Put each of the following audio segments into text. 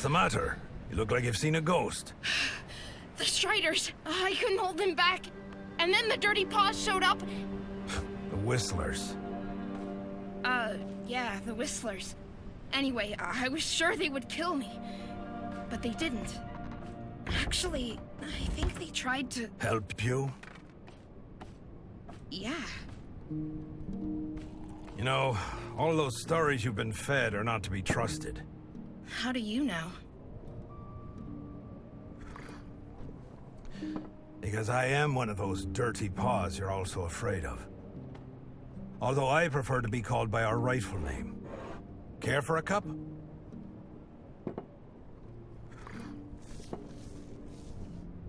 the matter? You look like you've seen a ghost. The Striders! I couldn't hold them back. And then the Dirty Paws showed up. The Whistlers. Yeah, the Whistlers. Anyway, I was sure they would kill me. But they didn't. Actually, I think they tried to... Help you? Yeah. You know, all those stories you've been fed are not to be trusted. How do you know? Because I am one of those dirty paws you're all so afraid of. Although I prefer to be called by our rightful name. Care for a cup?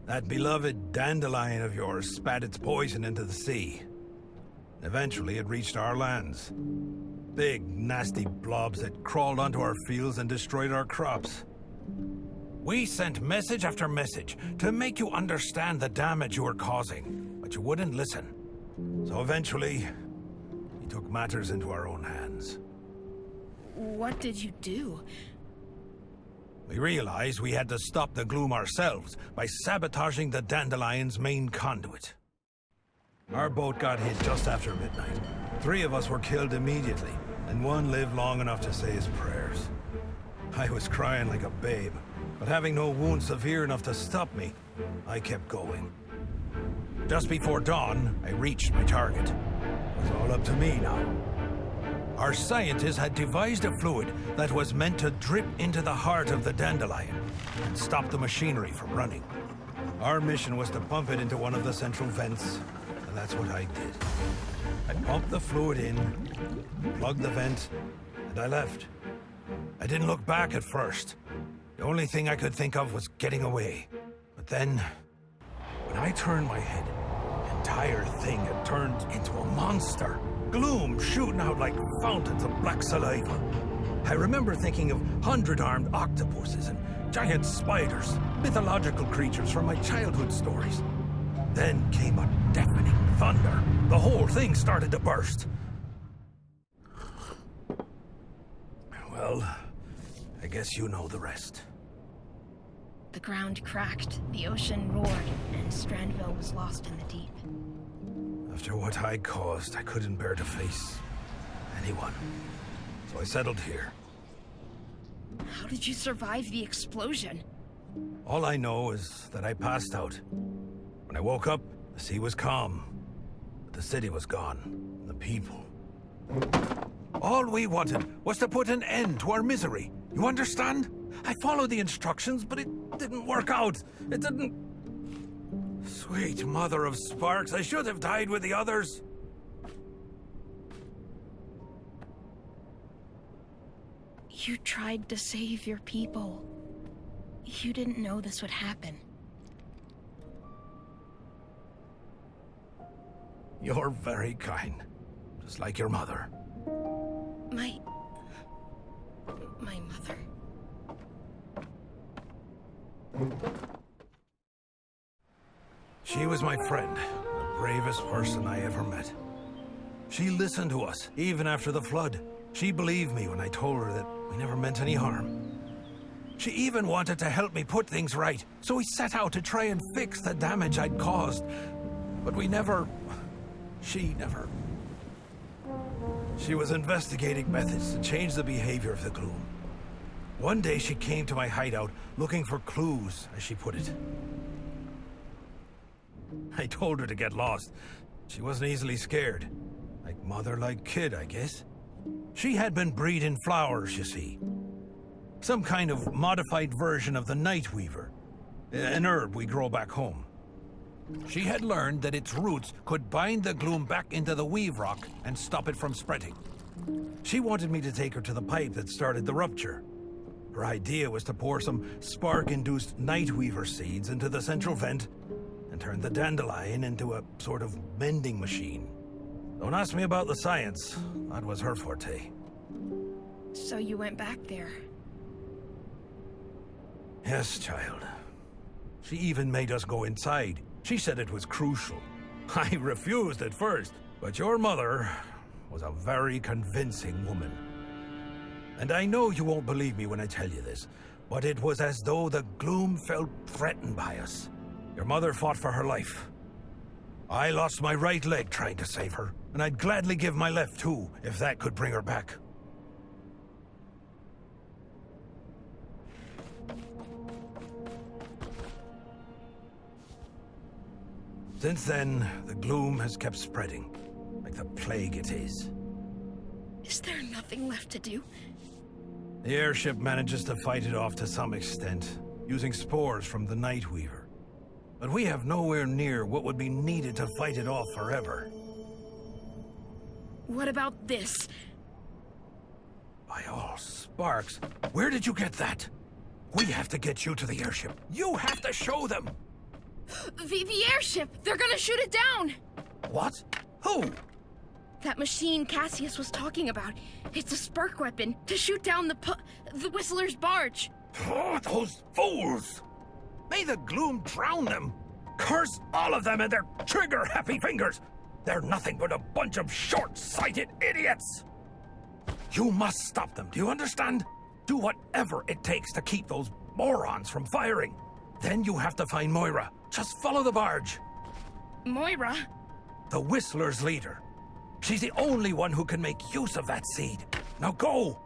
That beloved dandelion of yours spat its poison into the sea. Eventually, it reached our lands. Big, nasty blobs that crawled onto our fields and destroyed our crops. We sent message after message to make you understand the damage you were causing, but you wouldn't listen. So eventually, we took matters into our own hands. What did you do? We realized we had to stop the gloom ourselves by sabotaging the dandelion's main conduit. Our boat got hit just after midnight. 3 of us were killed immediately, and 1 lived long enough to say his prayers. I was crying like a babe, but having no wound severe enough to stop me, I kept going. Just before dawn, I reached my target. It was all up to me now. Our scientists had devised a fluid that was meant to drip into the heart of the dandelion and stop the machinery from running. Our mission was to pump it into one of the central vents, and that's what I did. I pumped the fluid in, plugged the vent, and I left. I didn't look back at first. The only thing I could think of was getting away. But then, when I turned my head, the entire thing had turned into a monster. Gloom shooting out like fountains of black saliva. I remember thinking of 100-armed octopuses and giant spiders, mythological creatures from my childhood stories. Then came a deafening thunder. The whole thing started to burst. Well, I guess you know the rest. The ground cracked, the ocean roared, and Strandville was lost in the deep. After what I caused, I couldn't bear to face anyone. So I settled here. How did you survive the explosion? All I know is that I passed out. When I woke up, the sea was calm. But the city was gone. And the people. All we wanted was to put an end to our misery. You understand? I followed the instructions, but it didn't work out. It didn't... Sweet mother of sparks, I should have died with the others. You tried to save your people. You didn't know this would happen. You're very kind. Just like your mother. My mother? She was my friend, the bravest person I ever met. She listened to us, even after the flood. She believed me when I told her that we never meant any harm. She even wanted to help me put things right, so we set out to try and fix the damage I'd caused. But we never... She never... She was investigating methods to change the behavior of the gloom. One day she came to my hideout looking for clues, as she put it. I told her to get lost. She wasn't easily scared. Like mother, like kid, I guess. She had been breeding flowers, you see. Some kind of modified version of the night weaver. An herb we grow back home. She had learned that its roots could bind the gloom back into the weave rock and stop it from spreading. She wanted me to take her to the pipe that started the rupture. Her idea was to pour some spark-induced night weaver seeds into the central vent and turn the dandelion into a sort of mending machine. Don't ask me about the science. That was her forte. So you went back there? Yes, child. She even made us go inside. She said it was crucial. I refused at first, but your mother was a very convincing woman. And I know you won't believe me when I tell you this, But it was as though the gloom felt threatened by us. Your mother fought for her life. I lost my right leg trying to save her, and I'd gladly give my left too, if that could bring her back. Since then, the gloom has kept spreading, like the plague it is. Is there nothing left to do? The airship manages to fight it off to some extent, using spores from the Nightweaver. But we have nowhere near what would be needed to fight it off forever. What about this? By all sparks, where did you get that? We have to get you to the airship. You have to show them! The airship! They're gonna shoot it down! What? Who? That machine Cassius was talking about. It's a spark weapon to shoot down the Whistler's barge. Oh, those fools! May the gloom drown them! Curse all of them and their trigger-happy fingers! They're nothing but a bunch of short-sighted idiots! You must stop them, do you understand? Do whatever it takes to keep those morons from firing. Then you have to find Moira. Just follow the barge. Moira? The Whistler's leader. She's the only one who can make use of that seed. Now go!